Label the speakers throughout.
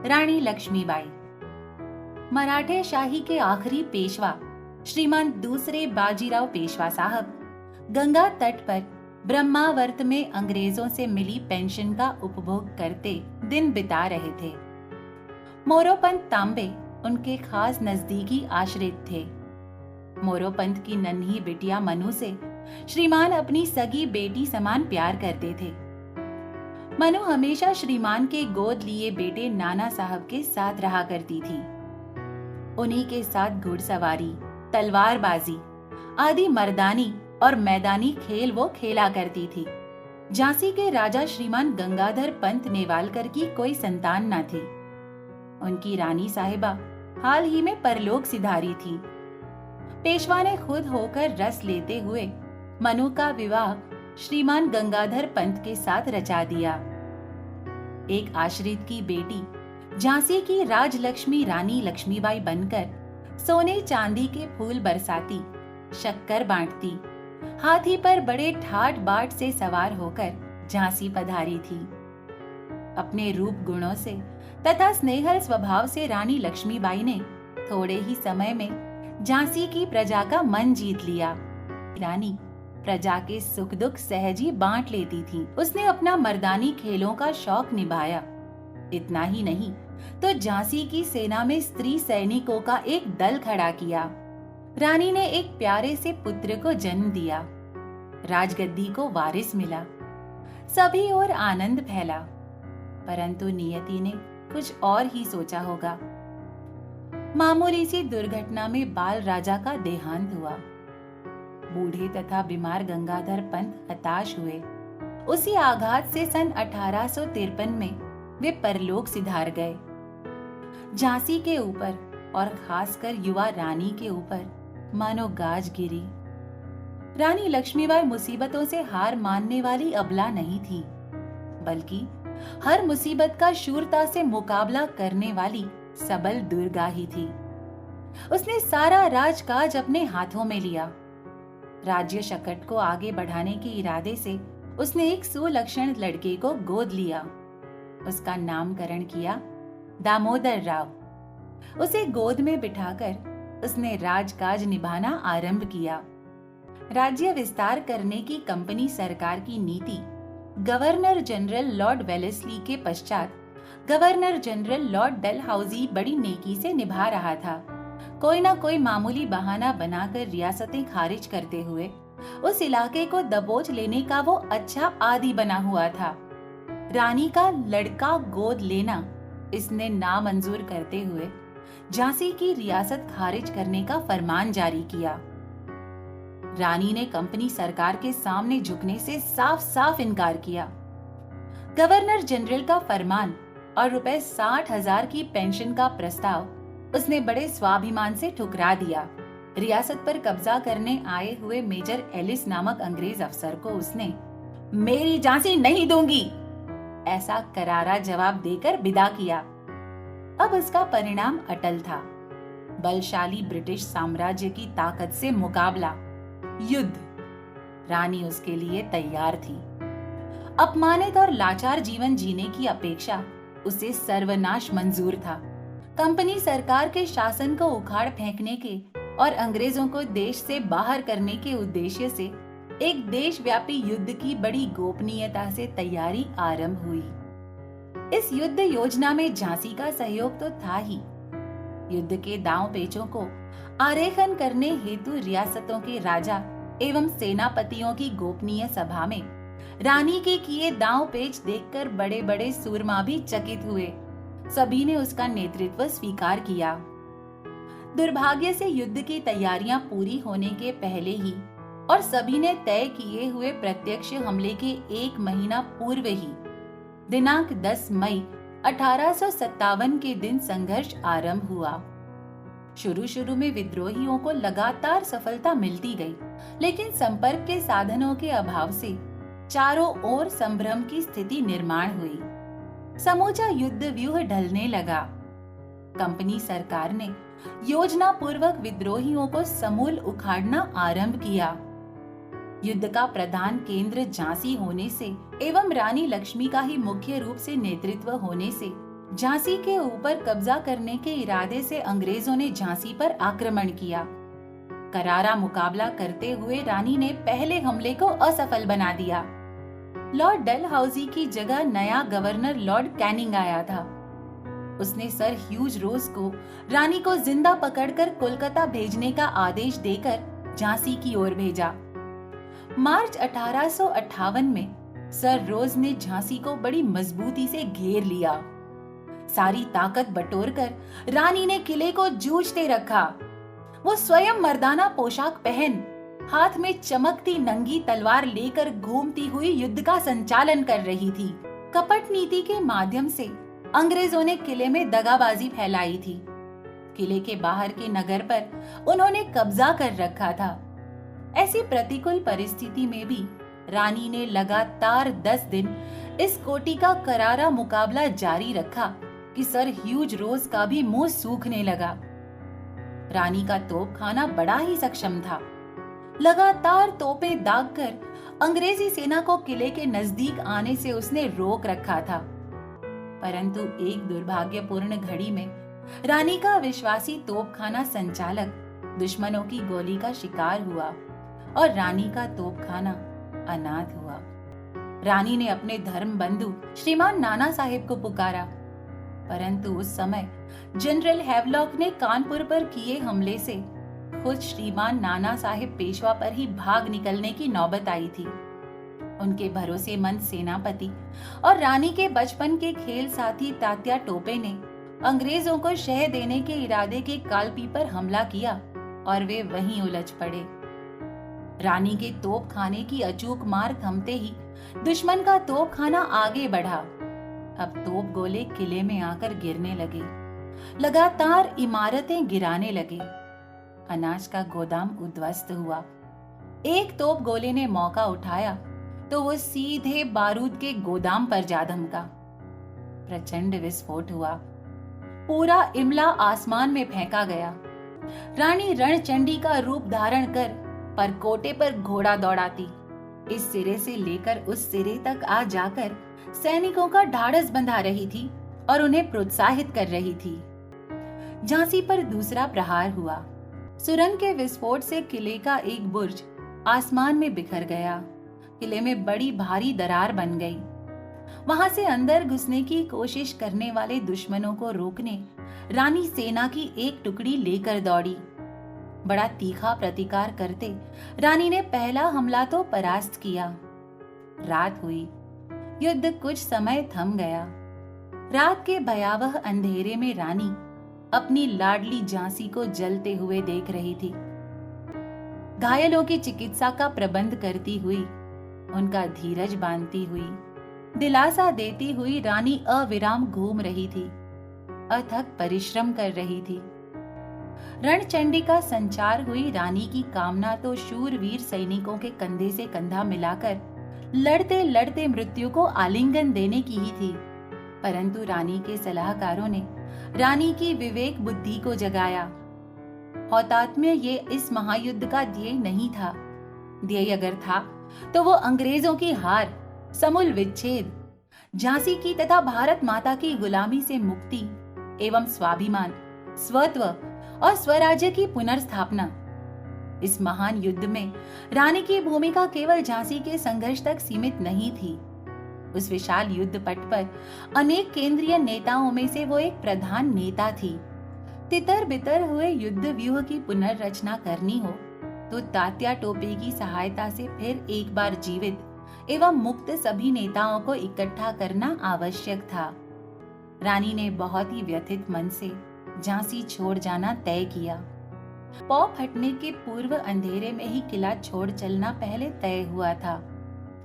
Speaker 1: रानी लक्ष्मीबाई। मराठे शाही के आखिरी पेशवा श्रीमान दूसरे बाजीराव पेशवा साहब गंगा तट पर ब्रह्मावर्त में अंग्रेजों से मिली पेंशन का उपभोग करते दिन बिता रहे थे। मोरोपंत तांबे उनके खास नजदीकी आश्रित थे। मोरोपंत की नन्ही बिटिया मनु से श्रीमान अपनी सगी बेटी समान प्यार करते थे। मनु हमेशा श्रीमान के गोद लिए बेटे नाना साहब के साथ रहा करती थी। उन्हीं के साथ घुड़सवारी, तलवारबाजी आदि मर्दानी और मैदानी खेल वो खेला करती थी। झांसी के राजा श्रीमान गंगाधर पंत नेवालकर की कोई संतान न थी। उनकी रानी साहिबा हाल ही में परलोक सिधारी थी। पेशवा ने खुद होकर रस लेते हुए मनु का विवाह श्रीमान गंगाधर पंत के साथ रचा दिया। एक आश्रित की बेटी झांसी की राजलक्ष्मी रानी लक्ष्मीबाई बनकर सोने चांदी के फूल बरसाती, शक्कर बांटती, हाथी पर बड़े ठाट बाट से सवार होकर झांसी पधारी थी। अपने रूप गुणों से तथा स्नेहल स्वभाव से रानी लक्ष्मीबाई ने थोड़े ही समय में झांसी की प्रजा का मन जीत लिया। रानी प्रजा के सुख दुख सहज ही बांट लेती थी। उसने अपना मर्दानी खेलों का शौक निभाया। इतना ही नहीं तो झांसी की सेना में स्त्री सैनिकों का एक दल खड़ा किया। रानी ने एक प्यारे से पुत्र को जन्म दिया। राजगद्दी को वारिस मिला। सभी ओर आनंद फैला। परंतु नियति ने कुछ और ही सोचा होगा। मामूली सी दुर्घटना में बाल राजा का देहांत हुआ। बूढ़े तथा बीमार गंगाधर पंत हताश हुए। उसी आघात से सन 1853 में वे परलोक सिधार गए। झांसी के ऊपर और खासकर युवा रानी के ऊपर मानो गाज गिरी। रानी लक्ष्मीबाई मुसीबतों से हार मानने वाली अबला नहीं थी, बल्कि हर मुसीबत का शूरता से मुकाबला करने वाली सबल दुर्गा ही थी। उसने सारा राजकाज अपने हाथों में लिया। राज्य शकट को आगे बढ़ाने के इरादे से उसने एक सुलक्षण लड़के को गोद लिया। उसका नामकरण किया दामोदर राव। उसे गोद में बिठाकर उसने राजकाज निभाना आरंभ किया। राज्य विस्तार करने की कंपनी सरकार की नीति गवर्नर जनरल लॉर्ड वेलेस्ली के पश्चात गवर्नर जनरल लॉर्ड डलहाउजी बड़ी नेकी से निभा रहा था। कोई ना कोई मामूली बहाना बनाकर रियासतें खारिज करते हुए उस इलाके को दबोच लेने का वो अच्छा आदी बना हुआ था। रानी का लड़का गोद लेना इसने नामंजूर करते हुए झांसी की रियासत खारिज करने का फरमान जारी किया। रानी ने कंपनी सरकार के सामने झुकने से साफ साफ इनकार किया। गवर्नर जनरल का फरमान और रुपए 60,000 की पेंशन का प्रस्ताव उसने बड़े स्वाभिमान से ठुकरा दिया। रियासत पर कब्जा करने आए हुए मेजर एलिस नामक अंग्रेज अफसर को उसने मेरी झांसी नहीं दूंगी ऐसा करारा जवाब देकर विदा किया। अब उसका परिणाम अटल था। बलशाली ब्रिटिश साम्राज्य की ताकत से मुकाबला, युद्ध। रानी उसके लिए तैयार थी। अपमानित और लाचार जीवन जीने की अपेक्षा उसे सर्वनाश मंजूर था। कंपनी सरकार के शासन को उखाड़ फेंकने के और अंग्रेजों को देश से बाहर करने के उद्देश्य से एक देशव्यापी युद्ध की बड़ी गोपनीयता से तैयारी आरंभ हुई। इस युद्ध योजना में झांसी का सहयोग तो था ही। युद्ध के दांव पेचों को आरेखन करने हेतु रियासतों के राजा एवं सेनापतियों की गोपनीय सभा में रानी के किए दांव पेच देखकर बड़े बड़े सूरमा भी चकित हुए। सभी ने उसका नेतृत्व स्वीकार किया। दुर्भाग्य से युद्ध की तैयारियां पूरी होने के पहले ही और सभी ने तय किए हुए प्रत्यक्ष हमले के एक महीना पूर्व ही दिनांक 10 मई 1857 के दिन संघर्ष आरंभ हुआ। शुरू में विद्रोहियों को लगातार सफलता मिलती गई, लेकिन संपर्क के साधनों के अभाव से चारों ओर संभ्रम की स्थिति निर्माण हुई। समूचा युद्ध व्यूह ढलने लगा। कंपनी सरकार ने योजना पूर्वक विद्रोहियों को समूल उखाड़ना आरंभ किया। युद्ध का प्रधान केंद्र झांसी होने से एवं रानी लक्ष्मी का ही मुख्य रूप से नेतृत्व होने से झांसी के ऊपर कब्जा करने के इरादे से अंग्रेजों ने झांसी पर आक्रमण किया। करारा मुकाबला करते हुए रानी ने पहले हमले को असफल बना दिया। लॉर्ड डलहौजी की जगह नया गवर्नर लॉर्ड कैनिंग आया था। उसने सर ह्यूज रोज को रानी को जिंदा पकड़कर कोलकाता भेजने का आदेश देकर झांसी की ओर भेजा। मार्च 1858 में सर रोज ने झांसी को बड़ी मजबूती से घेर लिया। सारी ताकत बटोरकर रानी ने किले को जूझते रखा। वो स्वयं मर्दाना पोशाक पहन, हाथ में चमकती नंगी तलवार लेकर घूमती हुई युद्ध का संचालन कर रही थी। कपट नीति के माध्यम से अंग्रेजों ने किले में दगाबाजी फैलाई थी। किले के बाहर के नगर पर उन्होंने कब्जा कर रखा था। ऐसी प्रतिकूल परिस्थिति में भी रानी ने लगातार 10 दिन इस कोटि का करारा मुकाबला जारी रखा कि सर ह्यूज रोज का भी मुंह सूखने लगा। रानी का तोपखाना बड़ा ही सक्षम था। लगातार तोपें दागकर अंग्रेजी सेना को किले के नजदीक आने से उसने रोक रखा था। परंतु एक दुर्भाग्यपूर्ण घड़ी में रानी का विश्वासी तोपखाना संचालक दुश्मनों की गोली का शिकार हुआ और रानी का तोपखाना अनाथ हुआ। रानी ने अपने धर्म बंधु श्रीमान नाना साहेब को पुकारा, परंतु उस समय जनरल हैवलॉक ने कानपुर पर किए हमले से खुद श्रीमान नाना साहेब पेशवा पर ही भाग निकलने की नौबत आई थी। उनके भरोसेमंद सेनापति और रानी के बचपन के खेल साथी तात्या टोपे ने अंग्रेजों को शह देने के इरादे के कालपी पर हमला किया और वे वहीं उलझ पड़े। रानी के तोपखाने की अचूक मार थमते ही दुश्मन का तोपखाना आगे बढ़ा। अब तोप गोले किले में आकर गिरने लगे, लगातार इमारतें गिराने लगे। अनाज का गोदाम उद्ध्वस्त हुआ। एक तोप गोले ने मौका उठाया तो वो सीधे बारूद के गोदाम पर जा धमका। प्रचंड विस्फोट हुआ। पूरा इमला आसमान में फेंका गया। रानी रणचंडी का रूप धारण कर परकोटे पर घोड़ा दौड़ाती, इस सिरे से लेकर उस सिरे तक आ जाकर सैनिकों का ढाढ़स बंधा रही थी और उन्हें प्रोत्साहित कर रही थी। झांसी पर दूसरा प्रहार हुआ। सुरंग के विस्फोट से किले का एक बुर्ज आसमान में बिखर गया। किले में बड़ी भारी दरार बन गई। वहां से अंदर घुसने की कोशिश करने वाले दुश्मनों को रोकने रानी सेना की एक टुकड़ी लेकर दौड़ी। बड़ा तीखा प्रतिकार करते रानी ने पहला हमला तो परास्त किया। रात हुई। युद्ध कुछ समय थम गया। रात के भयावह अंधेरे में रानी अपनी लाडली झांसी को जलते हुए देख रही थी। घायलों की चिकित्सा का प्रबंध करती हुई, उनका धीरज बांधती हुई, दिलासा देती हुई रानी अविराम घूम रही थी, अथक परिश्रम कर रही थी। रणचंडी का संचार हुई रानी की कामना तो शूरवीर सैनिकों के कंधे से कंधा मिलाकर लड़ते लड़ते मृत्यु को आलिंगन देने की ही थी। परंतु रानी के सलाहकारों ने रानी की विवेक बुद्धि को जगाया। हौतात्म्य ये इस महायुद्ध का ध्येय नहीं था। ध्येय अगर था तो वो अंग्रेजों की हार, समूल विच्छेद, झांसी की तथा भारत माता की गुलामी से मुक्ति एवं स्वाभिमान, स्वत्व और स्वराज्य की पुनर्स्थापना। इस महान युद्ध में रानी की भूमिका केवल झांसी के संघर्ष तक सीमित नहीं थी। उस विशाल युद्ध पट पर अनेक केंद्रीय नेताओं में से वो एक प्रधान नेता थी। तितर बितर हुए युद्ध व्यूह की पुनर्रचना करनी हो तो तात्या टोपे की सहायता से फिर एक बार जीवित एवं मुक्त सभी नेताओं को इकट्ठा करना आवश्यक था। रानी ने बहुत ही व्यथित मन से झांसी छोड़ जाना तय किया। पौ फटने के पूर्व अंधेरे में ही किला छोड़ चलना पहले तय हुआ था,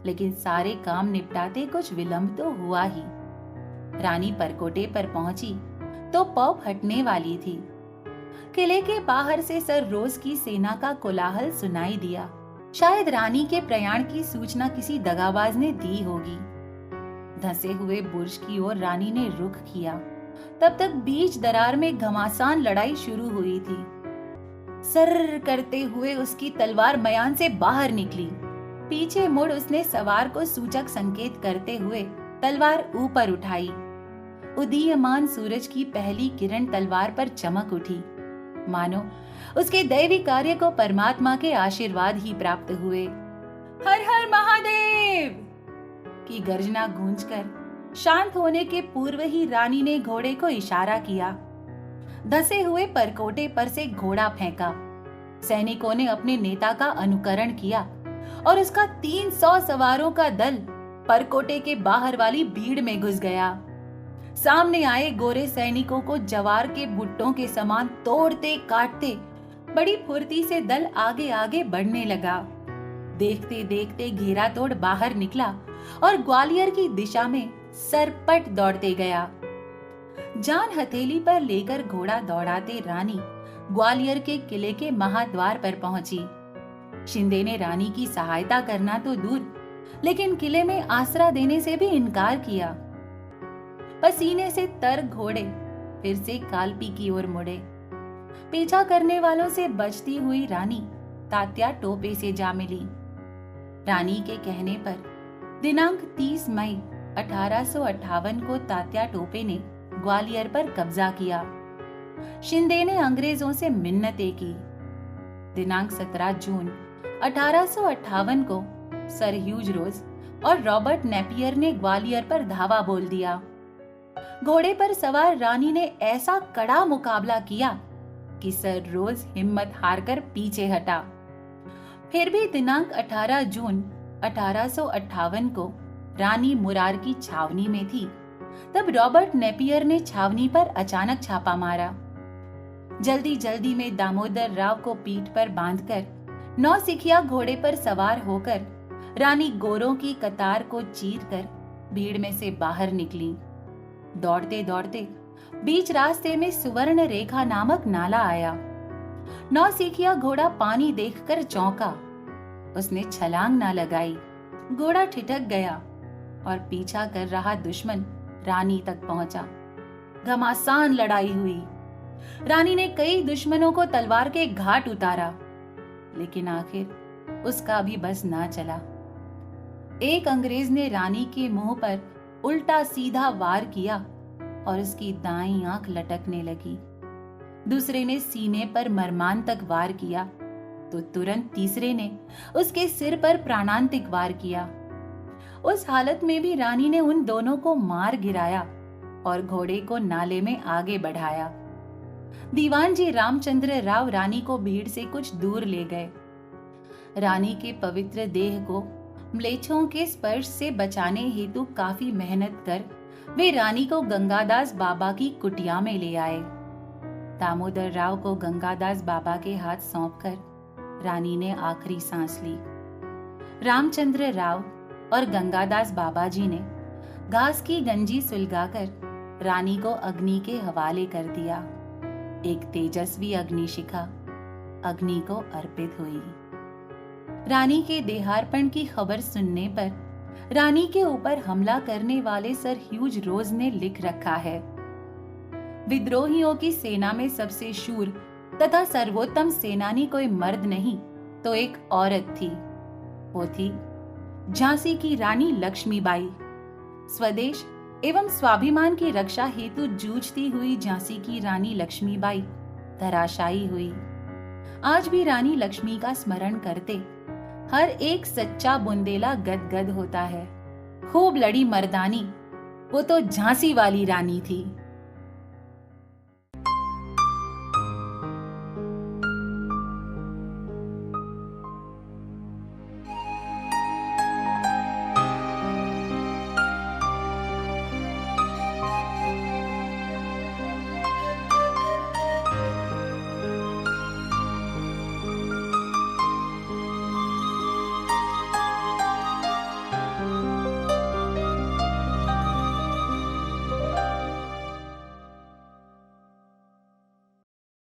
Speaker 1: लेकिन सारे काम निपटाते कुछ विलंब तो हुआ ही। रानी परकोटे पर पहुंची तो पौ फटने वाली थी। किले के बाहर से सर रोज की सेना का कोलाहल सुनाई दिया। शायद रानी के प्रयाण की सूचना किसी दगाबाज ने दी होगी। धंसे हुए बुर्ज की ओर रानी ने रुख किया। तब तक बीच दरार में घमासान लड़ाई शुरू हुई थी। सर्र करते हुए उसकी तलवार मयान से बाहर निकली। पीछे मुड़ उसने सवार को सूचक संकेत करते हुए तलवार ऊपर उठाई। उदीयमान सूरज की पहली किरण तलवार पर चमक उठी, मानो उसके दैवी कार्य को परमात्मा के आशीर्वाद ही प्राप्त हुए। हर हर महादेव की गर्जना गूंजकर शांत होने के पूर्व ही रानी ने घोड़े को इशारा किया। धसे हुए परकोटे पर से घोड़ा फेंका। सैनिकों ने अपने नेता का अनुकरण किया और उसका 300 सवारों का दल परकोटे के बाहर वाली भीड़ में घुस गया। सामने आए गोरे सैनिकों को जवार के भुट्टों के समान तोड़ते काटते बड़ी फुर्ती से दल आगे आगे बढ़ने लगा। देखते देखते घेरा तोड़ बाहर निकला और ग्वालियर की दिशा में सरपट दौड़ते गया। जान हथेली पर लेकर घोड़ा दौड़ाते रानी ग्वालियर के किले के महाद्वार पर पहुंची। शिंदे ने रानी की सहायता करना तो दूर, लेकिन किले में आसरा देने से भी इनकार किया। पसीने से तर घोड़े फिर से कालपी की ओर मुड़े। पीछा करने वालों से बचती हुई रानी तात्या टोपे से जा मिली। रानी के कहने पर दिनांक 30 मई 1858 को तात्या टोपे ने ग्वालियर पर कब्जा किया। शिंदे ने अंग्रेजों से मिन्नतें की। दिनांक 17 जून 1858 को सर ह्यूज रोज और रॉबर्ट नेपियर ने ग्वालियर पर धावा बोल दिया। घोड़े पर सवार रानी ने ऐसा कड़ा मुकाबला किया कि सर रोज हिम्मत हारकर पीछे हटा। फिर भी दिनांक 18 जून 1858 को रानी मुरार की छावनी में थी, तब रॉबर्ट नेपियर ने छावनी पर अचानक छापा मारा। जल्दी जल्दी में दामोदर राव को पीठ पर बांधकर नौसिखिया घोड़े पर सवार होकर रानी गोरों की कतार को चीरकर भीड़ में से बाहर निकली। दौड़ते दौड़ते बीच रास्ते में सुवर्ण रेखा नामक नाला आया। नौसिखिया घोड़ा पानी देखकर चौंका। उसने छलांग ना लगाई। घोड़ा ठिठक गया और पीछा कर रहा दुश्मन रानी तक पहुंचा। घमासान लड़ाई हुई। रानी ने कई दुश्मनों को तलवार के घाट उतारा, लेकिन आखिर उसका भी बस ना चला। एक अंग्रेज ने रानी के मुंह पर उल्टा सीधा वार किया और उसकी दाईं आंख लटकने लगी। दूसरे ने सीने पर मर्मांतक वार किया तो तुरंत तीसरे ने उसके सिर पर प्राणांतिक वार किया। उस हालत में भी रानी ने उन दोनों को मार गिराया और घोड़े को नाले में आगे बढ़ाया। दीवान जी रामचंद्र राव रानी को भीड़ से कुछ दूर ले गए। रानी के पवित्र देह को म्लेच्छों के स्पर्श से बचाने हेतु काफी मेहनत कर वे रानी को गंगादास बाबा की कुटिया में ले आए। दामोदर राव को गंगादास बाबा के हाथ सौंपकर रानी ने आखिरी सांस ली। रामचंद्र राव और गंगादास बाबा जी ने घास की गंजी सुलगाकर रानी को अग्नि के हवाले कर दिया। एक तेजस्वी अग्निशिखा अग्नि को अर्पित हुई। रानी के देहार्पण की खबर सुनने पर रानी के ऊपर हमला करने वाले सर ह्यूज रोज ने लिख रखा है, विद्रोहियों की सेना में सबसे शूर तथा सर्वोत्तम सेनानी कोई मर्द नहीं तो एक औरत थी। वो थी झांसी की रानी लक्ष्मीबाई। स्वदेश एवं स्वाभिमान की रक्षा हेतु जूझती हुई झांसी की रानी लक्ष्मीबाई धराशायी हुई। आज भी रानी लक्ष्मी का स्मरण करते हर एक सच्चा बुंदेला गदगद होता है। खूब लड़ी मर्दानी, वो तो झांसी वाली रानी थी।